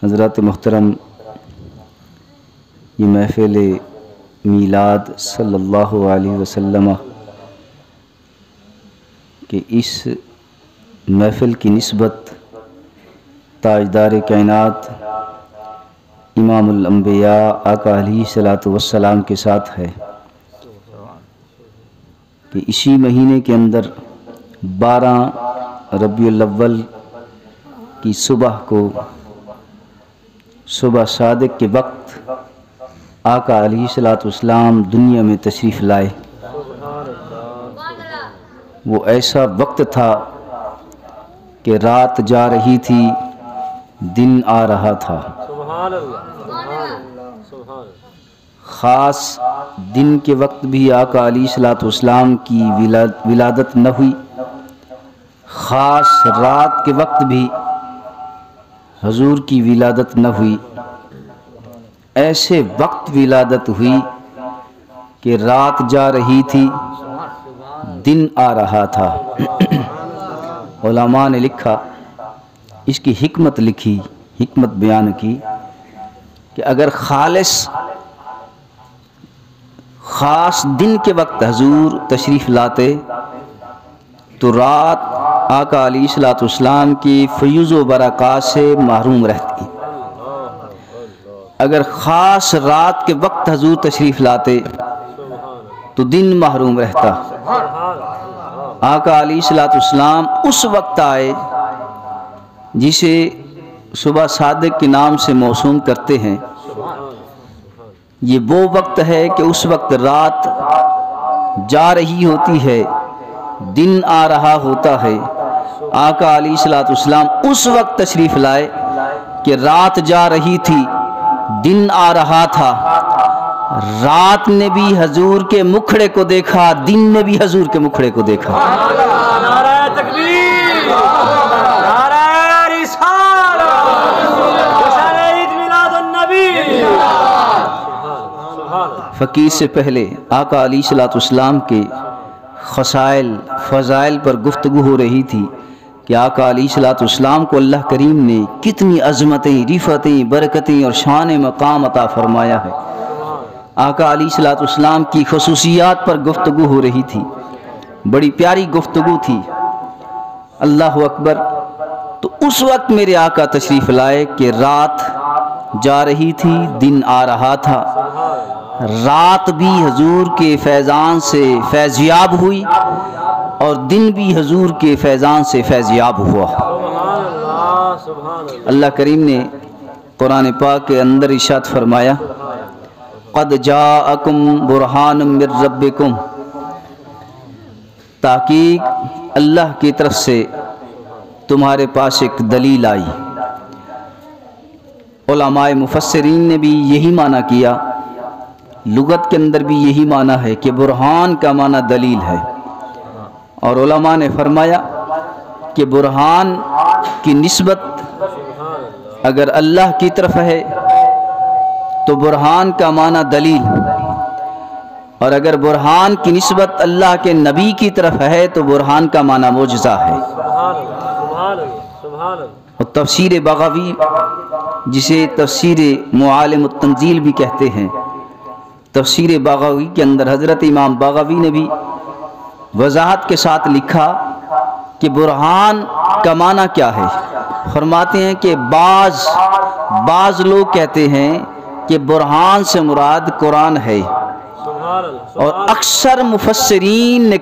حضرات محترم، یہ محفل میلاد صلی اللہ علیہ وسلم کہ اس محفل کی نسبت تاجدار کائنات امام الانبیاء آقا علیہ الصلوۃ والسلام کے ساتھ ہے کہ اسی مہینے کے اندر 12 ربیع الاول کی صبح کو صبح صادق کے وقت آقا علیہ الصلوۃ والسلام دنیا میں تشریف لائے۔ وہ ایسا وقت تھا کہ رات جا رہی تھی، دن آ رہا تھا۔ خاص دن کے وقت بھی آقا علیہ الصلوۃ والسلام کی ولادت نہ ہوئی، خاص رات کے وقت بھی حضور کی ولادت نہ ہوئی۔ ایسے وقت ولادت ہوئی کہ رات جا رہی تھی، دن آ رہا تھا۔ علماء نے لکھا، اس کی حکمت لکھی، حکمت بیان کی کہ اگر خاص دن کے وقت حضور تشریف لاتے تو رات آقا علیہ الصلوۃ والسلام کی فیوز و برکات سے محروم رہتی۔ اگر خاص رات کے وقت حضور تشریف لاتے تو دن محروم رہتا۔ آقا علیہ الصلوۃ والسلام اس وقت آئے جسے صبح صادق کے نام سے موسوم کرتے ہیں۔ یہ وہ وقت ہے کہ اس وقت رات جا رہی ہوتی ہے، دن آ رہا ہوتا ہے۔ آقا علیہ الصلوۃ والسلام اس وقت تشریف لائے کہ رات جا رہی تھی، دن آ رہا تھا۔ رات نے بھی حضور کے مکھڑے کو دیکھا، دن نے بھی حضور کے مکھڑے کو دیکھا۔ نعرہ تکبیر، نعرہ رسالت، جشن عید میلاد النبی۔ فقیر سے پہلے آقا علیہ الصلوۃ والسلام کے خصائل فضائل پر گفتگو ہو رہی تھی کہ آقا علیہ الصلوۃ والسلام کو اللہ کریم نے کتنی عظمتیں، رفعتیں، برکتیں اور شان مقام عطا فرمایا ہے۔ آقا علیہ الصلوۃ والسلام کی خصوصیات پر گفتگو ہو رہی تھی، بڑی پیاری گفتگو تھی۔ اللہ اکبر۔ تو اس وقت میرے آقا تشریف لائے کہ رات جا رہی تھی، دن آ رہا تھا۔ رات بھی حضور کے فیضان سے فیضیاب ہوئی اور دن بھی حضور کے فیضان سے فیضیاب ہوا۔ اللہ کریم نے قرآن پاک کے اندر ارشاد فرمایا، قد جاءکم برہان من ربکم، تحقیق اللہ کی طرف سے تمہارے پاس ایک دلیل آئی۔ علماء مفسرین نے بھی یہی معنی کیا، لغت کے اندر بھی یہی معنی ہے کہ برہان کا معنی دلیل ہے، اور علماء نے فرمایا کہ برہان کی نسبت اگر اللہ کی طرف ہے تو برہان کا معنی دلیل، اور اگر برہان کی نسبت اللہ کے نبی کی طرف ہے تو برہان کا معنی معجزہ ہے۔ اور تفسیر بغوی، جسے تفسیر معالم التنزیل بھی کہتے ہیں، تفسیر بغوی کے اندر حضرت امام بغوی نے بھی وضاحت کے ساتھ لکھا کہ برہان کا معنی کیا ہے۔ فرماتے ہیں کہ بعض لوگ کہتے ہیں کہ برہان سے مراد قرآن ہے، اور اکثر مفسرین نے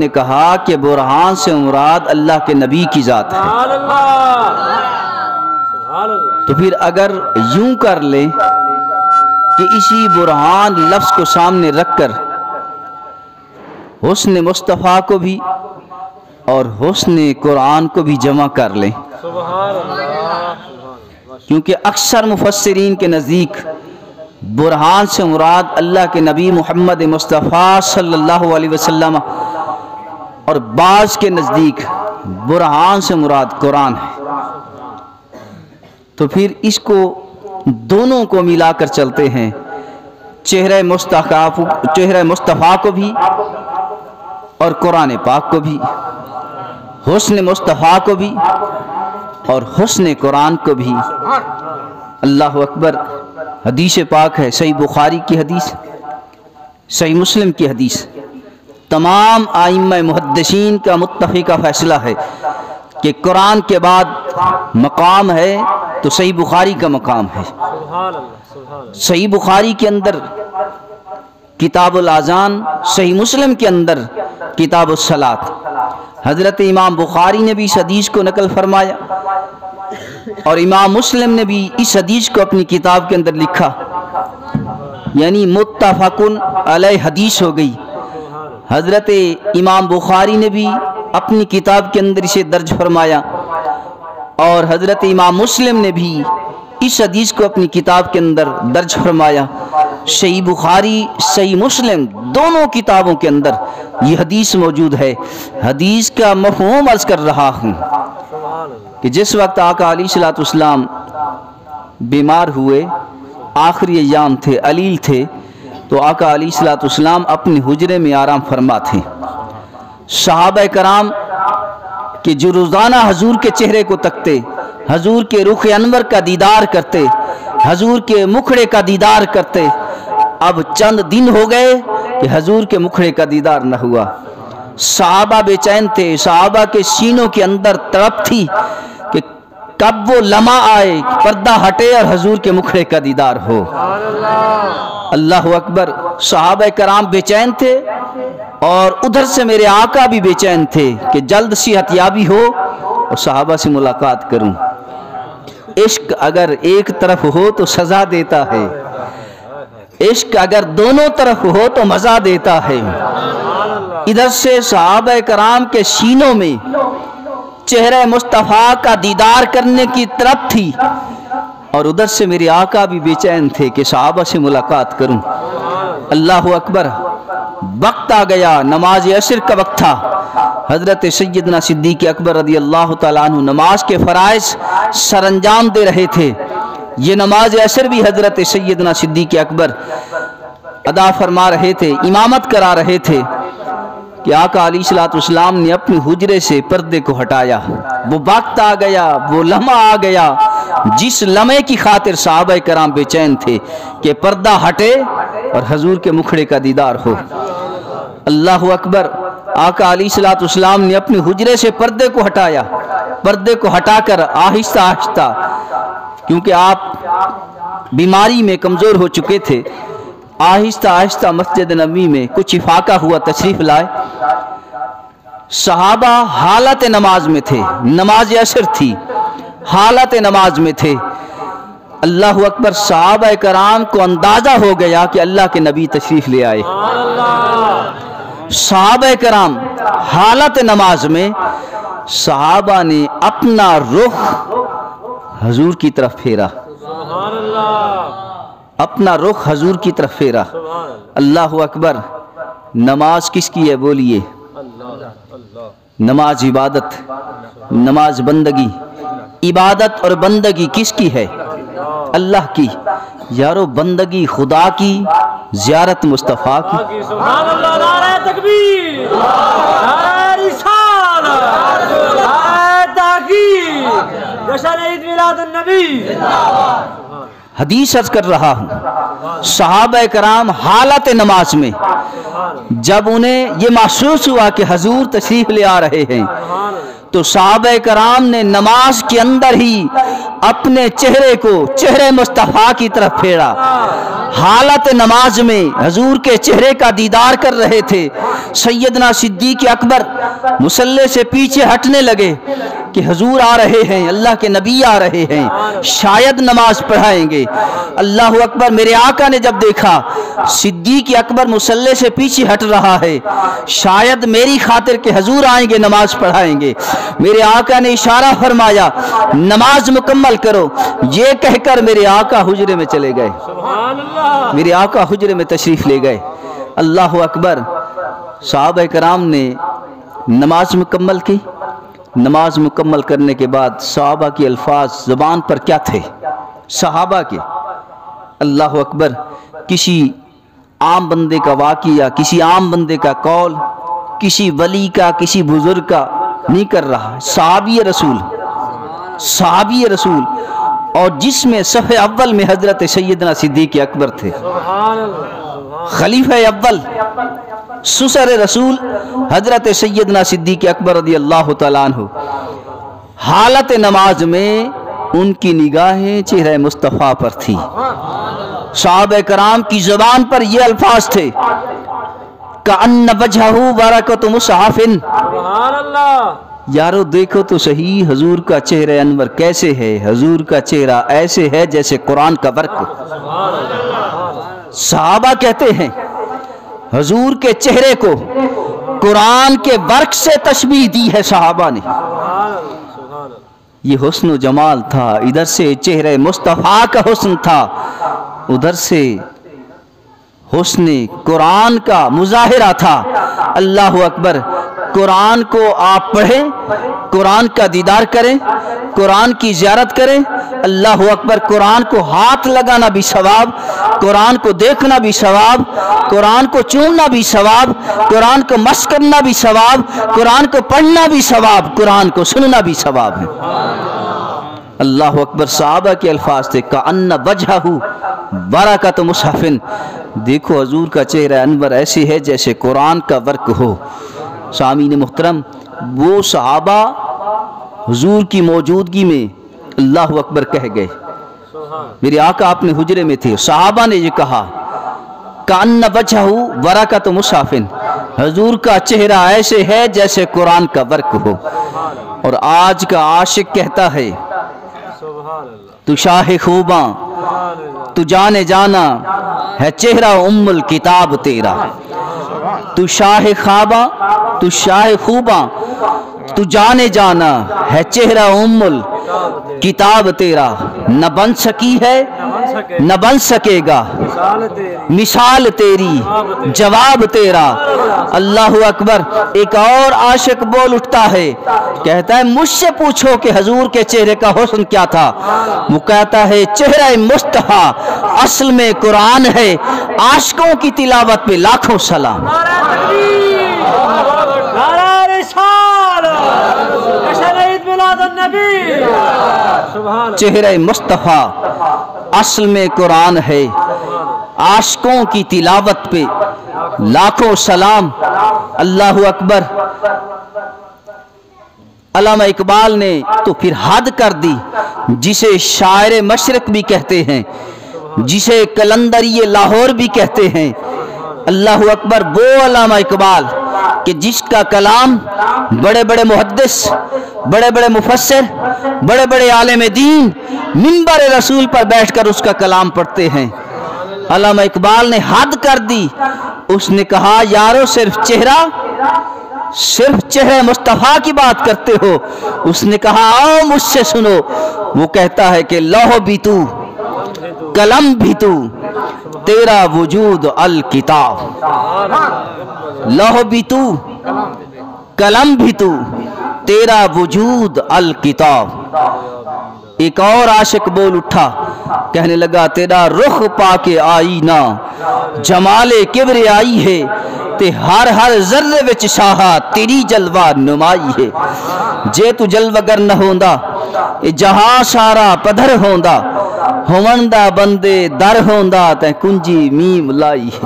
کہا کہ برہان سے مراد اللہ کے نبی کی ذات ہے۔ تو پھر اگر یوں کر لیں کہ اسی برہان لفظ کو سامنے رکھ کر حسن مصطفیٰ کو بھی اور حسن قرآن کو بھی جمع کر لیں، کیونکہ اکثر مفسرین کے نزدیک برہان سے مراد اللہ کے نبی محمد مصطفیٰ صلی اللہ علیہ وسلم، اور بعض کے نزدیک برہان سے مراد قرآن ہے۔ تو پھر اس کو دونوں کو ملا کر چلتے ہیں، چہرہ مصطفیٰ کو بھی اور قرآن پاک کو بھی، حسن مصطفیٰ کو بھی اور حسن قرآن کو بھی۔ اللہ اکبر۔ حدیث پاک ہے، صحیح بخاری کی حدیث، صحیح مسلم کی حدیث، تمام ائمہ محدثین کا متفقہ فیصلہ ہے کہ قرآن کے بعد مقام ہے تو صحیح بخاری کا مقام ہے۔ صحیح بخاری کے اندر کتاب الاذان، صحیح مسلم کے اندر کتاب الصلاۃ۔ حضرت امام بخاری نے بھی اس حدیث کو نقل فرمایا اور امام مسلم نے بھی اس حدیث کو اپنی کتاب کے اندر لکھا، یعنی متفقن علیہ حدیث ہو گئی۔ حضرت امام بخاری نے بھی اپنی کتاب کے اندر اسے درج فرمایا اور حضرت امام مسلم نے بھی اس حدیث کو اپنی کتاب کے اندر درج فرمایا۔ صحیح بخاری، صحیح مسلم دونوں کتابوں کے اندر یہ حدیث موجود ہے۔ حدیث کا مفہوم عرض کر رہا ہوں کہ جس وقت آقا علیہ الصلوۃ والسلام بیمار ہوئے، آخری ایام تھے، علیل تھے، تو آقا علیہ الصلوۃ والسلام اپنے حجرے میں آرام فرما تھے۔ صحابہ کرام کہ جو روزانہ حضور کے چہرے کو تکتے، حضور کے رخ انور کا دیدار کرتے، حضور کے مکھڑے کا دیدار کرتے، اب چند دن ہو گئے کہ حضور کے مکھڑے کا دیدار نہ ہوا۔ صحابہ بے چین تھے، صحابہ کے سینوں کے اندر تڑپ تھی کہ کب وہ لمحہ آئے، پردہ ہٹے اور حضور کے مکھڑے کا دیدار ہو۔ اللہ اکبر۔ صحابہ کرام بے چین تھے اور ادھر سے میرے آقا بھی بے چین تھے کہ جلد صحت یابی ہو اور صحابہ سے ملاقات کروں۔ عشق اگر ایک طرف ہو تو سزا دیتا ہے، عشق اگر دونوں طرف ہو تو مزہ دیتا ہے۔ ادھر سے صحابہ کرام کے سینوں میں چہرہ مصطفیٰ کا دیدار کرنے کی طرف تھی اور ادھر سے میرے آقا بھی بے چین تھے کہ صحابہ سے ملاقات کروں۔ اللہ اکبر۔ وقت آ گیا، نماز عصر کا وقت تھا۔ حضرت سیدنا صدیق اکبر رضی اللہ تعالیٰ عنہ نماز کے فرائض سر انجام دے رہے تھے۔ یہ نماز عصر بھی حضرت سیدنا صدیق اکبر ادا فرما رہے تھے، امامت کرا رہے تھے کہ آقا علیہ الصلوۃ والسلام نے اپنے حجرے سے پردے کو ہٹایا۔ وہ وقت آ گیا، وہ لمحہ آ گیا جس لمحے کی خاطر صحابہ کرام بے چین تھے کہ پردہ ہٹے اور حضور کے مکھڑے کا دیدار ہو۔ اللہ اکبر۔ آقا علیہ الصلوۃ والسلام نے اپنے حجرے سے پردے کو ہٹایا، پردے کو ہٹا کر آہستہ آہستہ، کیونکہ آپ بیماری میں کمزور ہو چکے تھے، آہستہ آہستہ مسجد نبوی میں کچھ افاقہ ہوا، تشریف لائے۔ صحابہ حالت نماز میں تھے، نماز عصر تھی، حالت نماز میں تھے۔ اللہ اکبر۔ صحابہ کرام کو اندازہ ہو گیا کہ اللہ کے نبی تشریف لے آئے۔ صحابہ کرام حالت نماز میں، صحابہ نے اپنا رخ حضور کی طرف پھیرا، اپنا رخ حضور کی طرف پھیرا۔ اللہ اکبر۔ نماز کس کی ہے بولیے؟ نماز عبادت، نماز بندگی، عبادت اور بندگی کس کی ہے؟ اللہ کی۔ یارو بندگی خدا کی، زیارت مصطفیٰ کی۔ سبحان اللہ۔ نعرہ تکبیر، نعرہ رسالت، نعرہ تحقیق، جشن عید میلاد النبی۔ حدیث عرض کر رہا ہوں، صحابہ کرام حالت نماز میں جب انہیں یہ محسوس ہوا کہ حضور تشریف لے آ رہے ہیں تو صحابہ کرام نے نماز کے اندر ہی اپنے چہرے کو چہرے مصطفیٰ کی طرف پھیرا۔ حالت نماز میں حضور کے چہرے کا دیدار کر رہے تھے۔ سیدنا صدیق اکبر مصلی سے پیچھے ہٹنے لگے کہ حضور آ رہے ہیں، اللہ کے نبی آ رہے ہیں، شاید نماز پڑھائیں گے۔ اللہ اکبر۔ میرے آقا نے جب دیکھا صدیق اکبر مصلی سے پیچھے ہٹ رہا ہے، شاید میری خاطر کہ حضور آئیں گے نماز پڑھائیں گے، میرے آقا نے اشارہ فرمایا نماز مکمل کرو۔ یہ کہہ کر میرے آقا حجرے میں چلے گئے، میرے آقا حجرے میں تشریف لے گئے۔ اللہ اکبر۔ صحابہ کرام نے نماز مکمل کی۔ نماز مکمل کرنے کے بعد صحابہ کے الفاظ زبان پر کیا تھے؟ صحابہ کے، اللہ اکبر، کسی عام بندے کا واقعہ، کسی عام بندے کا قول، کسی ولی کا، کسی بزرگ کا نہیں کر رہا، صحابی رسول صحابی رسول اور جس میں صف اول میں حضرت سیدنا صدیق اکبر تھے، خلیفہ اول سسر رسول حضرت سیدنا صدیق اکبر رضی اللہ تعالیٰ عنہ، حالت نماز میں ان کی نگاہیں چہرہ مصطفیٰ پر تھی۔ صحابہ کرام کی زبان پر یہ الفاظ تھے، کأن وجہہ برکۃ مصحف، سبحان اللہ، یارو دیکھو تو صحیح حضور کا چہرہ انور کیسے ہے، حضور کا چہرہ ایسے ہے جیسے قرآن کا ورق۔ صحابہ کہتے ہیں حضور کے چہرے کو قرآن کے ورق سے تشبیہ دی ہے صحابہ نے۔ یہ حسن و جمال تھا، ادھر سے چہرہ مصطفیٰ کا حسن تھا، ادھر سے حسن قرآن کا مظاہرہ تھا۔ اللہ اکبر، قرآن کو آپ پڑھیں، قرآن کا دیدار کریں، قرآن کی زیارت کریں، اللہ اکبر، قرآن کو ہاتھ لگانا بھی ثواب، قرآن کو دیکھنا بھی ثواب، قرآن کو چومنا بھی ثواب، قرآن کو مس کرنا بھی ثواب، قرآن کو پڑھنا بھی ثواب، قرآن کو سننا بھی ثواب ہے۔ اللہ اکبر، صحابہ کے الفاظ تھے، کأن وجہہ برکۃ مصحف، دیکھو حضور کا چہرہ انور ایسے ہے جیسے قرآن کا ورق ہو۔ سامعین محترم، وہ صحابہ حضور کی موجودگی میں اللہ اکبر کہہ گئے۔ میرے آقا اپنے حجرے میں تھے، صحابہ نے یہ کہا، کأن وجہہ برکۃ مصحف، حضور کا چہرہ ایسے ہے جیسے قرآن کا ورق ہو۔ اور آج کا عاشق کہتا ہے، تو شاہ خوباں تو جانے جانا ہے چہرہ ام الکتاب تیرا، تو شاہ خواباں تو شاہ خوباں تو جانے جانا ہے چہرہ ام الکتاب تیرا، نہ بن سکی ہے نہ بن سکے گا مثال تیری جواب تیرا۔ اللہ اکبر، ایک اور عاشق بول اٹھتا ہے، کہتا ہے مجھ سے پوچھو کہ حضور کے چہرے کا حسن کیا تھا، وہ کہتا ہے چہرہ مصطفیٰ اصل میں قرآن ہے، عاشقوں کی تلاوت پہ لاکھوں سلام۔ چہرہ مصطفیٰ اصل میں قرآن ہے، عاشقوں کی تلاوت پہ لاکھوں سلام۔ اللہ اکبر، علامہ اقبال نے تو پھر حد کر دی، جسے شاعر مشرق بھی کہتے ہیں، جسے قلندری لاہور بھی کہتے ہیں۔ اللہ اکبر، وہ علامہ اقبال کہ جس کا کلام بڑے بڑے محدث، بڑے بڑے مفسر، بڑے بڑے عالم دین منبر رسول پر بیٹھ کر اس کا کلام پڑھتے ہیں۔ علامہ اقبال نے حد کر دی، اس نے کہا یارو صرف چہرہ مصطفیٰ کی بات کرتے ہو۔ اس نے کہا آؤ مجھ سے سنو، وہ کہتا ہے کہ لوح بھی تو قلم بھی تو تیرا وجود الکتاب، لوح بھی تو قلم بھی تو تیرا وجود الکتاب۔ ایک اور عاشق بول اٹھا، کہنے لگا تیرا رخ پا کے آئینہ جمال کبریائی ہے، تے ہر ذرے وچ شاہا تیری جلوہ نمائی ہے۔ جے تو جلوہ گر نہ ہوندا اے جہاں سارا پدھر ہوندا، ہوندہ بندے در ہوندا تے کنجی میم لائی ہے۔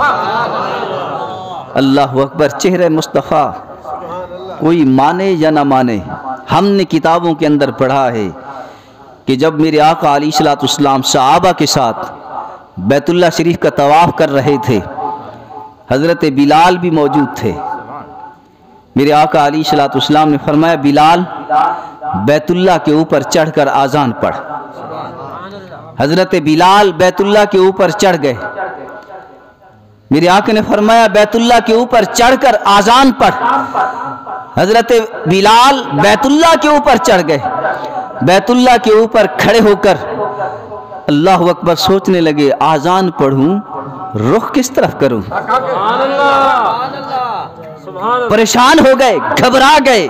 اللہ اکبر، چہرہ مصطفیٰ کوئی مانے یا نہ مانے، ہم نے کتابوں کے اندر پڑھا ہے کہ جب میرے آقا علیہ الصلوۃ والسلام صحابہ کے ساتھ بیت اللہ شریف کا طواف کر رہے تھے، حضرت بلال بھی موجود تھے۔ میرے آقا علیہ الصلوۃ والسلام نے فرمایا بلال بیت اللہ کے اوپر چڑھ کر آذان پڑھ۔ حضرت بلال بیت اللہ کے اوپر چڑھ گئے۔ میرے آقا نے فرمایا بیت اللہ کے اوپر چڑھ کر آذان پڑھ۔ حضرت بلال بیت اللہ کے اوپر چڑھ گئے، بیت اللہ کے اوپر کھڑے ہو کر اللہ اکبر سوچنے لگے آذان پڑھوں رخ کس طرف کروں، پریشان ہو گئے، گھبرا گئے۔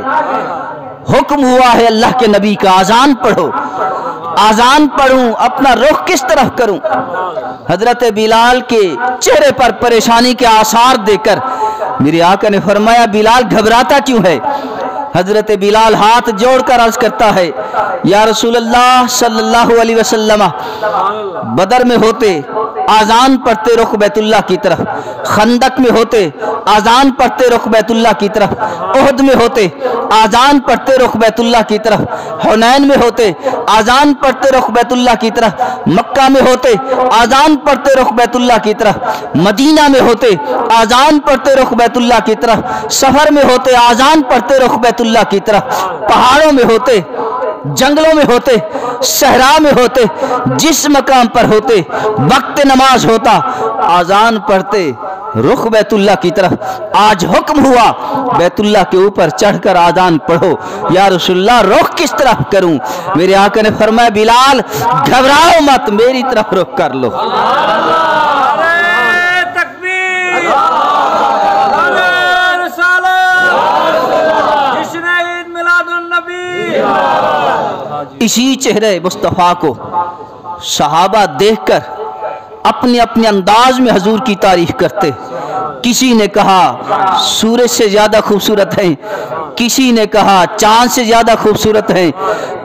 حکم ہوا ہے اللہ کے نبی کا آذان پڑھو، آذان پڑھوں اپنا رخ کس طرف کروں۔ حضرت بلال کے چہرے پر پریشانی کے آثار دے کر میرے آقا نے فرمایا بلال گھبراتا کیوں ہے؟ حضرت بلال ہاتھ جوڑ کر عرض کرتا ہے یا رسول اللہ صلی اللہ علیہ وسلم بدر میں ہوتے آذان پڑھتے رخ بیت اللہ کی طرف، خندق میں ہوتے آذان پڑھتے رخ بیت اللہ کی طرف، احد میں ہوتے آذان پڑھتے رخ بیت اللہ کی طرف، حنین میں ہوتے آذان پڑھتے رخ بیت اللہ کی طرف، مکہ میں ہوتے آذان پڑھتے رخ بیت اللہ کی طرف، مدینہ میں ہوتے آذان پڑھتے رخ بیت اللہ کی طرف، سفر میں ہوتے آذان پڑھتے رخ بیت اللہ کی طرف، پہاڑوں میں ہوتے، جنگلوں میں ہوتے، صحرا میں ہوتے، جس مقام پر ہوتے، وقت نماز ہوتا آذان پڑھتے رخ بیت اللہ کی طرف۔ آج حکم ہوا بیت اللہ کے اوپر چڑھ کر آذان پڑھو، یا رسول اللہ رخ کس طرف کروں؟ میرے آقا نے فرمایا بلال گھبراؤ مت، میری طرف رخ کر لو۔ اسی چہرے مصطفیٰ کو صحابہ دیکھ کر اپنے اپنے انداز میں حضور کی تعریف کرتے۔ کسی نے کہا سورج سے زیادہ خوبصورت ہیں، کسی نے کہا چاند سے زیادہ خوبصورت ہیں،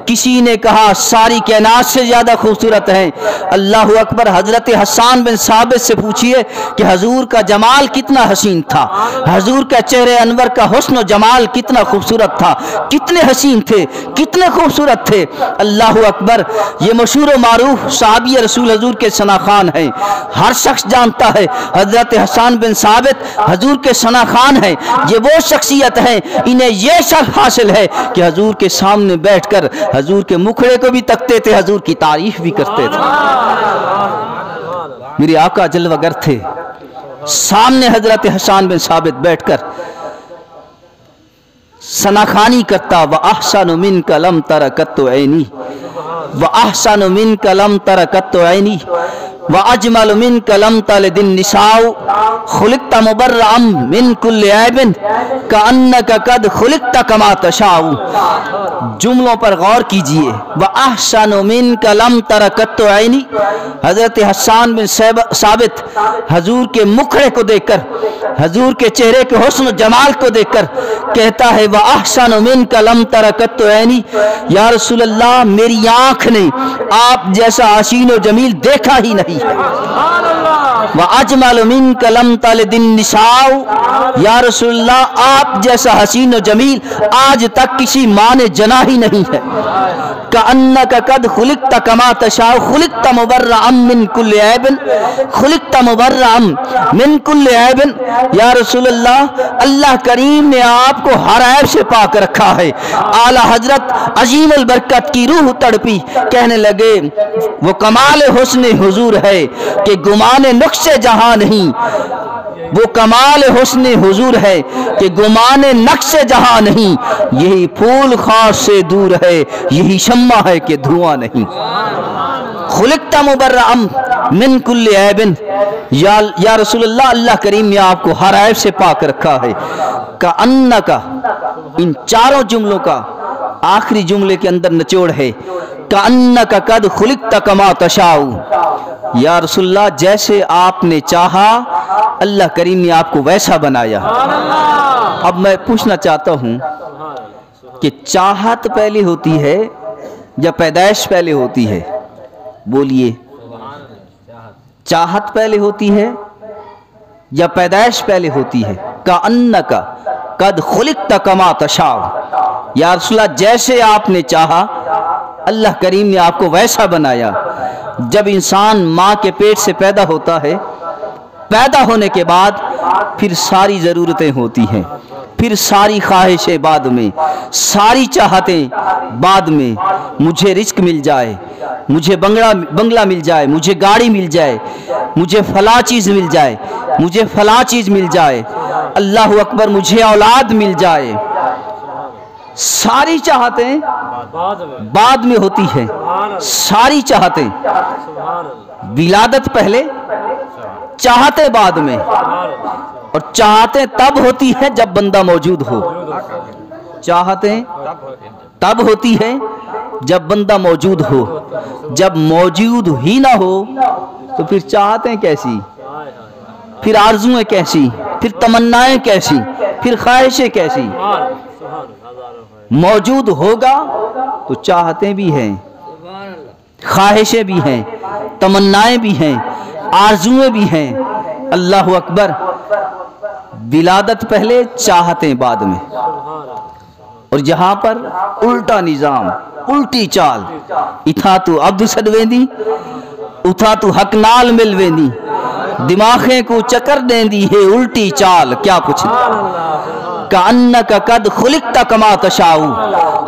کسی نے کہا ساری کائنات سے زیادہ خوبصورت ہیں۔ اللہ اکبر۔ حضرت حسان بن ثابت سے پوچھئے کہ حضور کا جمال کتنا حسین تھا، حضور کا چہرے انور کا حسن و جمال کتنا خوبصورت تھا، کتنے حسین تھے، کتنے خوبصورت تھے۔ اللہ اکبر۔ یہ مشہور و معروف صحابی رسول حضور کے ثناخوان ہیں، ہر شخص جانتا ہے حضرت حسان بن ثابت حضور کے ثناخوان ہیں۔ یہ وہ شخصیت ہیں انہیں یہ شرف حاصل ہے کہ حضور کے سامنے بیٹھ کر حضور کے مکھڑے کو بھی تکتے تھے، حضور کی تعریف بھی کرتے تھے۔ میرے آقا جلوہ گر تھے، سامنے حضرت حسان بن ثابت بیٹھ کر ثناخوانی کرتا وَأَحْسَنُ مِنْكَ لَمْ تَرَ قَطُّ عَيْنِي وَأَحْسَنُ مِنْكَ لَمْ تَرَ قَطُّ عَيْنِي وَأَجْمَلُ مِنْكَ لَمْ تَلِدِ النِّسَاءُ خُلِقْتَ مُبَرَّأً مِنْ كُلِّ عَيْبٍ كَأَنَّكَ قَدْ خُلِقْتَ كَمَا تَشَاءُ۔ جملوں پر غور کیجئے۔ وَأَحْسَنُ مِنْكَ لَمْ تَرَ قَطُّ عَيْنِي۔ حضرت حسان بن ثابت حضور کے مکھڑے کو دیکھ کر، حضور کے چہرے کے حسن و جمال کو دیکھ کر کہتا ہے وَأَحْسَنُ مِنْكَ لَمْ تَرَ قَطُّ عَيْنِي، یا رسول اللہ میری آنکھ نے آپ جیسا حسین و جمیل دیکھا ہی نہیں ہے۔ وَأَجْمَلُ مِنْكَ لَمْ تَلِدِ النِّسَاءُ، یا رسول اللہ آپ جیسا حسین و جمیل آج تک کسی ماں نے جنا ہی نہیں ہے۔ كَأَنَّكَ قَدْ خُلِقْتَ كَمَا تَشَاءُ خُلِقْتَ مُبَرَّأً مِنْ كُلِّ عَيْبٍ خُلِقْتَ مُبَرَّأً مِنْ كُلِّ عَيْبٍ، یا رسول اللہ اللہ کریم نے آپ کو ہر عیب سے پاک رکھا ہے۔ اعلیٰ حضرت عظیم البرکت کی روح تڑپی، کہنے لگے وہ کمال حسن حضور ہے کہ گمان نقش جہاں نہیں، وہ کمال حسن حضور ہے کہ گمان نقش جہاں نہیں، یہی پھول خاص سے دور ہے، یہی شمع ہے کہ دھواں نہیں۔ خلقت مبرأ من کل عیب، یا رسول اللہ اللہ کریم نے آپ کو ہر عیب سے پاک رکھا ہے۔ کأنک، ان چاروں جملوں کا آخری جملے کے اندر نچوڑ ہے کأنک قد خلقت کما تشاء، یا رسول اللہ جیسے آپ نے چاہا اللہ کریم نے آپ کو ویسا بنایا۔ اب میں پوچھنا چاہتا ہوں کہ چاہت پہلے ہوتی ہے یا پیدائش پہلے ہوتی ہے؟ بولیے، چاہت پہلے ہوتی ہے یا پیدائش پہلے ہوتی ہے؟ کأنک قد خلقت کما تشاء، یا رسول اللہ جیسے آپ نے چاہا اللہ کریم نے آپ کو ویسا بنایا۔ جب انسان ماں کے پیٹ سے پیدا ہوتا ہے، پیدا ہونے کے بعد پھر ساری ضرورتیں ہوتی ہیں، پھر ساری خواہشیں بعد میں، ساری چاہتیں بعد میں، مجھے رزق مل جائے، مجھے بنگلہ مل جائے، مجھے گاڑی مل جائے، مجھے فلاں چیز مل جائے، مجھے فلاں چیز مل جائے، اللہ اکبر مجھے اولاد مل جائے، ساری چاہتیں بعد میں ہوتی ہیں، ساری چاہتیں، ولادت پہلے، چاہتیں بعد میں، اور چاہتیں تب ہوتی ہیں جب بندہ موجود ہو، چاہتیں تب ہوتی ہیں جب بندہ موجود ہو، جب موجود ہی نہ ہو تو پھر چاہتیں کیسی، پھر آرزویں کیسی، پھر تمنائیں کیسی، پھر خواہشیں کیسی؟ موجود ہوگا تو چاہتے بھی ہیں، خواہشیں بھی ہیں، تمنائیں بھی ہیں، آرزویں بھی ہیں۔ اللہ اکبر، ولادت پہلے چاہتے بعد میں، اور جہاں پر الٹا نظام، الٹی چال، اتھا تو عبد سد ویندی اتھا تو حق نال مل ویندی، دماغیں کو چکر دیندی ہے الٹی چال، کیا کچھ کأنک قد خلقت کما تشاء۔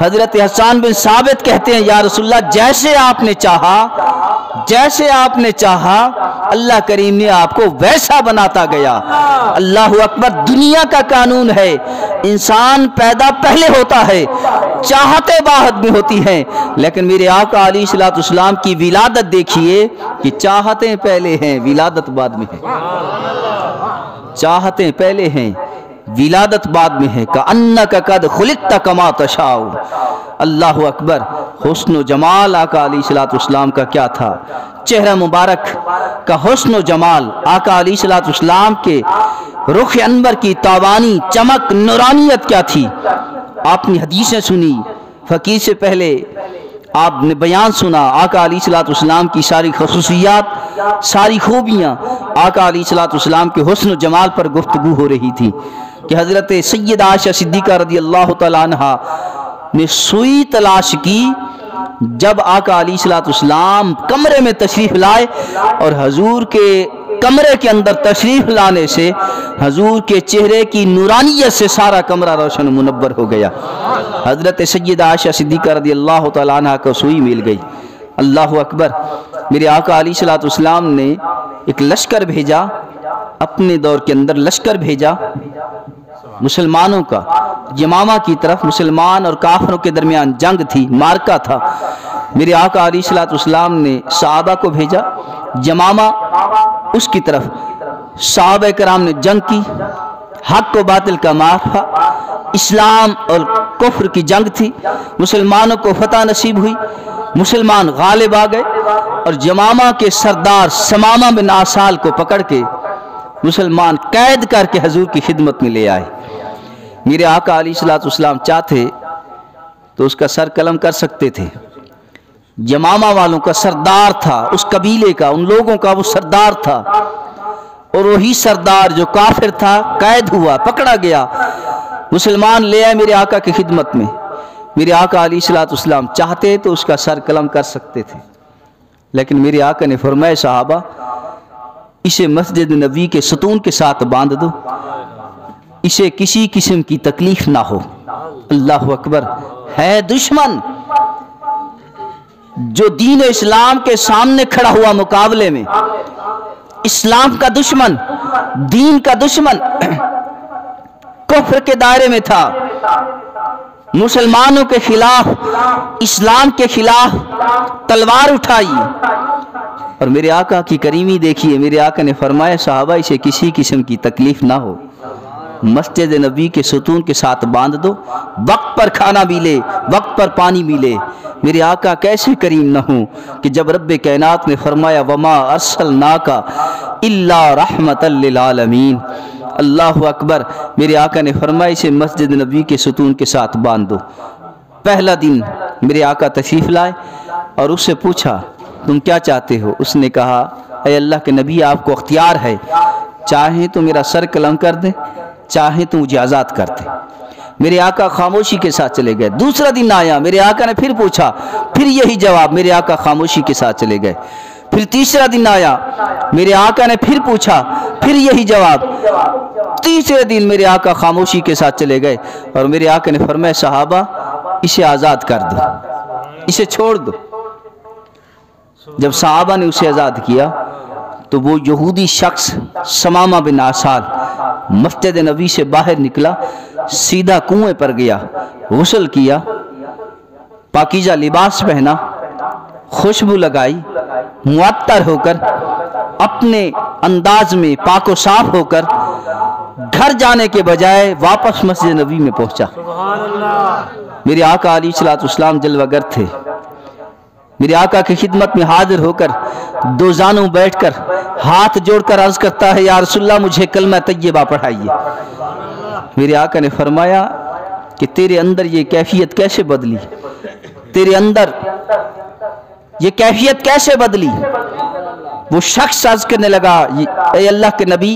حضرت حسان بن ثابت کہتے ہیں یا رسول اللہ جیسے آپ نے چاہا، جیسے آپ نے چاہا اللہ کریم نے آپ کو ویسا بناتا گیا۔ اللہ اکبر، دنیا کا قانون ہے، انسان پیدا پہلے ہوتا ہے، چاہتے بعد میں ہوتی ہیں، لیکن میرے آقا علیہ الصلوۃ والسلام کی ولادت دیکھیے کہ چاہتے پہلے ہیں، ولادت بعد میں ہے۔ چاہتے پہلے ہیں، ولادت بعد میں ہے۔ کأنک قد خلقت کما تشاء۔ اللہ اکبر، حسن و جمال آقا علیہ الصلوۃ والسلام کا کیا تھا، چہرہ مبارک کا حسن و جمال، آقا علیہ الصلوۃ والسلام کے رخ انور کی تابانی چمک نورانیت کیا تھی۔ آپ نے حدیثیں سنی، فقیر سے پہلے آپ نے بیان سنا، آقا علیہ الصلوۃ والسلام کی ساری خصوصیات، ساری خوبیاں، آقا علیہ الصلوۃ والسلام کے حسن و جمال پر گفتگو ہو رہی تھی کہ حضرت سیدہ عائشہ صدیقہ رضی اللہ تعالیٰ عنہا نے سوئی تلاش کی جب آقا علیہ الصلوۃ والسلام کمرے میں تشریف لائے، اور حضور کے کمرے کے اندر تشریف لانے سے حضور کے چہرے کی نورانیت سے سارا کمرہ روشن منور ہو گیا۔ حضرت سیدہ عائشہ صدیقہ رضی اللہ تعالیٰ عنہ کو سوئی مل گئی۔ اللہ اکبر، میرے آقا علیہ الصلوۃ والسلام نے ایک لشکر بھیجا، اپنے دور کے اندر لشکر بھیجا مسلمانوں کا، یمامہ کی طرف، مسلمان اور کافروں کے درمیان جنگ تھی، مارکا تھا۔ میرے آقا علیہ الصلوۃ والسلام نے صحابہ کو بھیجا یمامہ اس کی طرف، صحابہ کرام نے جنگ کی، حق و باطل کا معرکہ، اسلام اور کفر کی جنگ تھی، مسلمانوں کو فتح نصیب ہوئی، مسلمان غالب آ گئے، اور یمامہ کے سردار سمامہ بن آسال کو پکڑ کے مسلمان قید کر کے حضور کی خدمت میں لے آئے۔ میرے آقا علیہ الصلوۃ والسلام چاہتے تو اس کا سر قلم کر سکتے تھے، یمامہ والوں کا سردار تھا، اس قبیلے کا، ان لوگوں کا وہ سردار تھا، اور وہی سردار جو کافر تھا قید ہوا، پکڑا گیا، مسلمان لے آئے میرے آقا کی خدمت میں۔ میرے آقا علیہ الصلوۃ والسلام چاہتے تو اس کا سر قلم کر سکتے تھے، لیکن میرے آقا نے فرمایا صحابہ اسے مسجد نبوی کے ستون کے ساتھ باندھ دو، اسے کسی قسم کی تکلیف نہ ہو۔ اللہ اکبر، ہے دشمن جو دین اسلام کے سامنے کھڑا ہوا مقابلے میں، اسلام کا دشمن، دین کا دشمن، کفر کے دائرے میں تھا، مسلمانوں کے خلاف، اسلام کے خلاف تلوار اٹھائی، اور میرے آقا کی کریمی دیکھیے، میرے آقا نے فرمایا صحابہ اسے کسی قسم کی تکلیف نہ ہو، مسجد نبی کے ستون کے ساتھ باندھ دو، وقت پر کھانا ملے، وقت پر پانی ملے۔ میرے آقا کیسے کریم نہ ہوں کہ جب رب کائنات نے فرمایا وما ارسلناک الا رحمتا للعالمین، اللہ اکبر، میرے آقا نے فرمایا اسے مسجد نبی کے ستون کے ساتھ باندھ دو۔ پہلا دن میرے آقا تشریف لائے اور اس سے پوچھا تم کیا چاہتے ہو؟ اس نے کہا اے اللہ کے نبی آپ کو اختیار ہے، چاہیں تو میرا سر قلم کر دیں، چاہیں تو مجھے آزاد کر دیں۔ میرے آقا خاموشی کے ساتھ چلے گئے۔ دوسرا دن آیا، میرے آقا نے پھر پوچھا، پھر یہی جواب، میرے آقا خاموشی کے ساتھ چلے گئے۔ پھر تیسرا دن آیا، میرے آقا نے پھر پوچھا، پھر یہی جواب۔ تیسرے دن میرے آقا خاموشی کے ساتھ چلے گئے، اور میرے آقا نے فرمایا صحابہ اسے آزاد کر دو، اسے چھوڑ دو۔ جب صحابہ نے اسے آزاد کیا تو وہ یہودی شخص سمامہ بن آسال مسجد نبی سے باہر نکلا، سیدھا کنویں پر گیا، غسل کیا، پاکیزہ لباس پہنا، خوشبو لگائی، معطر ہو کر، اپنے انداز میں پاک و صاف ہو کر گھر جانے کے بجائے واپس مسجد نبی میں پہنچا۔ میرے آقا علیہ الصلوۃ والسلام جلوہ گر تھے، میرے آقا کی خدمت میں حاضر ہو کر دو زانوں بیٹھ کر ہاتھ جوڑ کر عرض کرتا ہے یا رسول اللہ مجھے کلمہ طیبہ پڑھائیے۔ میرے آقا نے فرمایا کہ کہ تیرے اندر یہ کیفیت کیسے بدلی، تیرے اندر یہ کیفیت کیسے بدلی۔ وہ شخص عرض کرنے لگا اے اللہ کے نبی،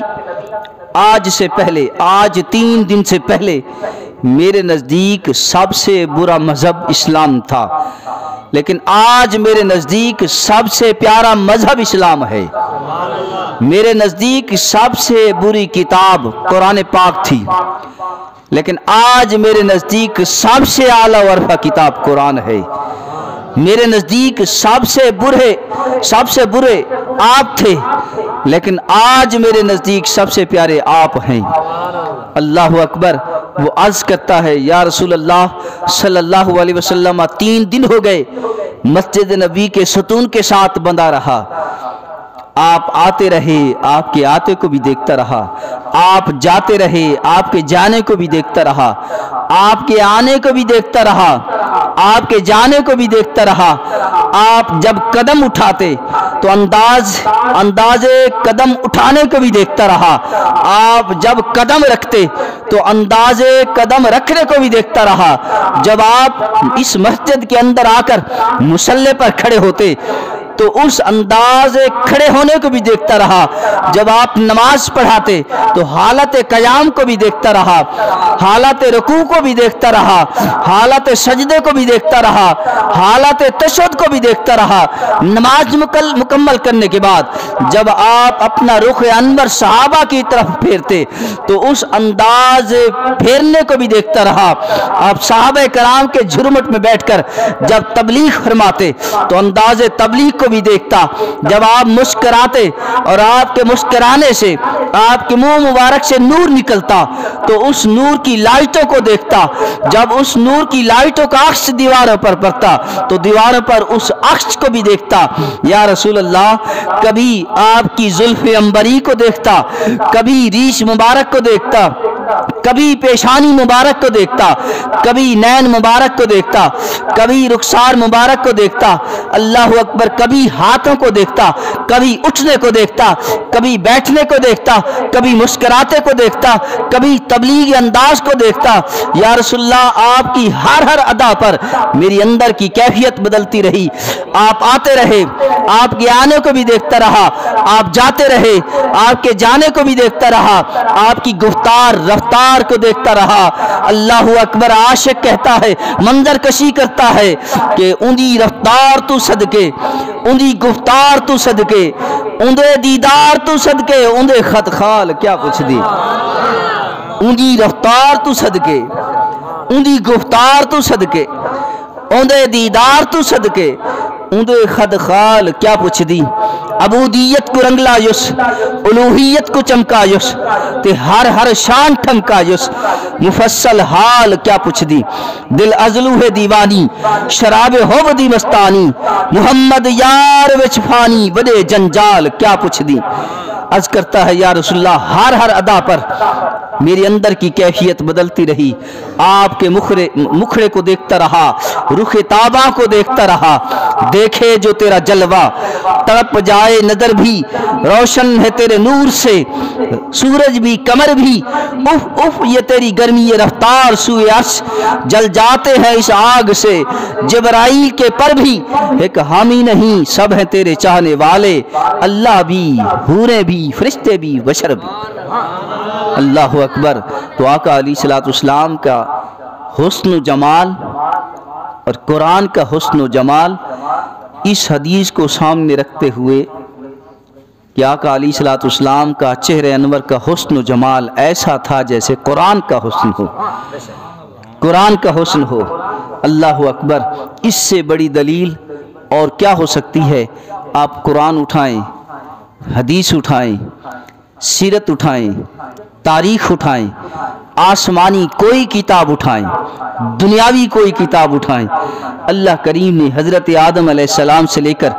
آج سے پہلے، آج 3 دن سے پہلے میرے نزدیک سب سے برا مذہب اسلام تھا، لیکن آج میرے نزدیک سب سے پیارا مذہب اسلام ہے۔ میرے نزدیک سب سے بری کتاب قرآن پاک تھی، لیکن آج میرے نزدیک سب سے اعلیٰ و ارفع کتاب قرآن ہے۔ میرے نزدیک سب سے برے آپ تھے، لیکن آج میرے نزدیک سب سے پیارے آپ ہیں۔ اللہ اکبر۔ وہ عرض کرتا ہے یا رسول اللہ صلی اللہ علیہ وسلم 3 دن ہو گئے مسجد نبی کے ستون کے ساتھ بندھا رہا، آپ آتے رہے، آپ کے آتے کو بھی دیکھتا رہا، آپ جاتے رہے، آپ کے جانے کو بھی دیکھتا رہا، آپ کے آنے کو بھی دیکھتا رہا، آپ کے جانے کو بھی دیکھتا رہا۔ آپ جب قدم اٹھاتے تو انداز قدم اٹھانے کو بھی دیکھتا رہا، آپ جب قدم رکھتے تو انداز قدم رکھنے کو بھی دیکھتا رہا۔ جب آپ اس مسجد کے اندر آ کر مصلی پر کھڑے ہوتے تو اس انداز کھڑے ہونے کو بھی دیکھتا رہا۔ جب آپ نماز پڑھاتے تو حالت قیام کو بھی دیکھتا رہا، حالت رکوع کو بھی دیکھتا رہا، حالت سجدے کو بھی دیکھتا رہا، حالت تشہد کو بھی دیکھتا رہا۔ نماز مکمل کرنے کے بعد جب آپ اپنا رخ انور صحابہ کی طرف پھیرتے تو اس انداز پھیرنے کو بھی دیکھتا رہا۔ آپ صحابہ کرام کے جھرمٹ میں بیٹھ کر جب تبلیغ فرماتے تو انداز تبلیغ کو بھی دیکھتا۔ جب آپ مسکراتے اور آپ کے مسکرانے سے آپ کے منہ مبارک سے نور نکلتا تو اس نور کی لائٹوں کو دیکھتا۔ جب اس نور کی لائٹوں کا عکس دیواروں پر پڑتا تو دیواروں پر اس عکس کو بھی دیکھتا۔ یا رسول اللہ، کبھی آپ کی زلف عنبری کو دیکھتا، کبھی ریش مبارک کو دیکھتا، کبھی پیشانی مبارک کو دیکھتا، کبھی نین مبارک کو دیکھتا، کبھی رخسار مبارک کو دیکھتا۔ اللہ اکبر۔ کبھی ہاتھوں کو دیکھتا، کبھی اٹھنے کو دیکھتا، کبھی بیٹھنے کو دیکھتا، کبھی مسکراتے کو دیکھتا، کبھی تبلیغی انداز کو دیکھتا۔ یا رسول اللہ، آپ کی ہر ادا پر میری اندر کی کیفیت بدلتی رہی۔ آپ آتے رہے، آپ کے آنے کو بھی دیکھتا رہا، آپ جاتے رہے، آپ کے جانے کو بھی دیکھتا رہا، آپ کی گفتار رفتار کو دیکھتا رہا۔ اللہ اکبر۔ عاشق کہتا ہے، منظر کشی کرتا ہے کہ اندھی رفتار تو صدقے، اندھی گفتار تو صدقے، اندھے دیدار تو صدقے، اندھے خط خال کیا پوچھ دی۔ اندھی رفتار تو صدقے، اندھی گفتار تو صدقے، اندھے دیدار تو صدقے، اندھے خط خال کیا پوچھ دی۔ عبودیت کو رنگلا یس، الوہیت کو چمکا یس، تے ہر شان ٹھمکا یس، مفصل حال کیا پوچھ دی۔ دل ازلو ہے دیوانی، شراب ہو بدی مستانی، محمد یار وچ فانی، بڑے جنجال کیا پوچھ دی۔ عرض کرتا ہے یا رسول اللہ، ہر ادا پر میری اندر کی کیفیت بدلتی رہی۔ آپ کے مکھڑے کو دیکھتا رہا، رخ تاباں کو دیکھتا رہا۔ دیکھے جو تیرا جلوہ، تڑپ جائے نظر بھی، روشن ہے تیرے نور سے سورج بھی قمر بھی، اف اف یہ تیری گرمی رفتار سوئے عرش، جل جاتے ہیں اس آگ سے جبرائیل کے پر بھی، ایک حامی نہیں سب ہیں تیرے چاہنے والے، اللہ بھی، حوریں بھی، فرشتے بھی، بشر بھی۔ اللہ اکبر۔ تو آقا علیہ السلام کا حسن و جمال اور قرآن کا حسن و جمال اس حدیث کو سامنے رکھتے ہوئے کہ آقا علیہ السلام کا چہرہ انور کا حسن و جمال ایسا تھا جیسے قرآن کا حسن ہو، قرآن کا حسن ہو۔ اللہ اکبر۔ اس سے بڑی دلیل اور کیا ہو سکتی ہے؟ آپ قرآن اٹھائیں، حدیث اٹھائیں، سیرت اٹھائیں، تاریخ اٹھائیں، آسمانی کوئی کتاب اٹھائیں، دنیاوی کوئی کتاب اٹھائیں، اللہ کریم نے حضرت آدم علیہ السلام سے لے کر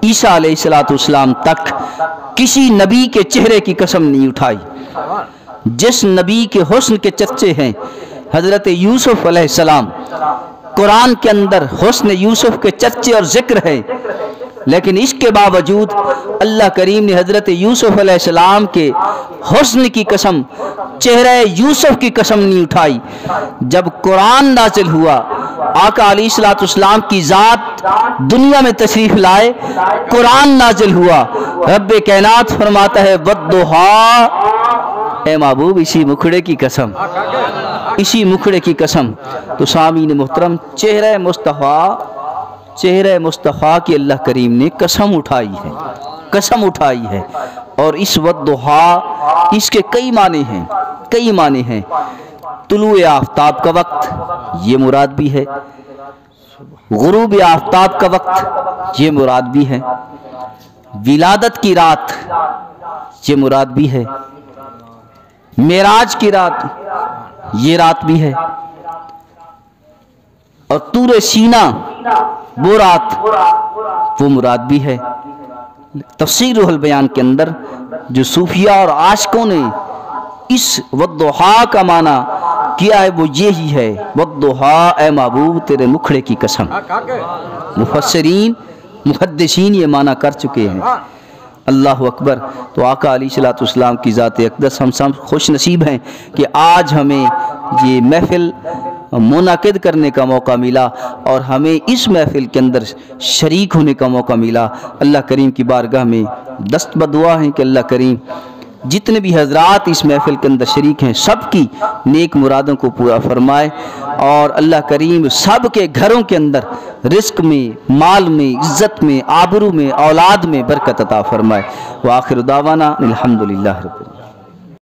عیسیٰ علیہ السلام تک کسی نبی کے چہرے کی قسم نہیں اٹھائی۔ جس نبی کے حسن کے چرچے ہیں حضرت یوسف علیہ السلام، قرآن کے اندر حسن یوسف کے چرچے اور ذکر ہے۔ لیکن اس کے باوجود اللہ کریم نے حضرت یوسف علیہ السلام کے حسن کی قسم، چہرہ یوسف کی قسم نہیں اٹھائی۔ جب قرآن نازل ہوا، آقا علیہ الصلوۃ والسلام کی ذات دنیا میں تشریف لائے، قرآن نازل ہوا، رب کائنات فرماتا ہے والضحیٰ، اے محبوب اسی مکھڑے کی قسم، اسی مکھڑے کی قسم۔ تو سامعین محترم، چہرہ مصطفیٰ کی اللہ کریم نے قسم اٹھائی ہے، قسم اٹھائی ہے۔ اور اس والضحیٰ، اس کے کئی معنی ہیں، کئی معنی ہیں۔ طلوع آفتاب کا وقت یہ مراد بھی ہے، غروب آفتاب کا وقت یہ مراد بھی ہے، ولادت کی رات یہ مراد بھی ہے، معراج کی رات یہ رات بھی ہے، اور طور سینہ وہ رات وہ مراد بھی ہے۔ تفسیر روح البیان کے اندر جو صوفیہ اور عاشقوں نے اس والضحیٰ کا معنی کیا ہے وہ یہی ہے، والضحیٰ اے محبوب تیرے مکھڑے کی قسم۔ مفسرین محدثین یہ معنی کر چکے ہیں۔ اللہ اکبر۔ تو آقا علیہ الصلوۃ والسلام کی ذات اقدس، ہم سب خوش نصیب ہیں کہ آج ہمیں یہ محفل منعقد کرنے کا موقع ملا اور ہمیں اس محفل کے اندر شریک ہونے کا موقع ملا۔ اللہ کریم کی بارگاہ میں دست بدعا ہیں کہ اللہ کریم جتنے بھی حضرات اس محفل کے اندر شریک ہیں سب کی نیک مرادوں کو پورا فرمائے، اور اللہ کریم سب کے گھروں کے اندر رزق میں، مال میں، عزت میں، آبرو میں، اولاد میں برکت عطا فرمائے۔ وآخر دعوانا الحمدللہ رب العالمین۔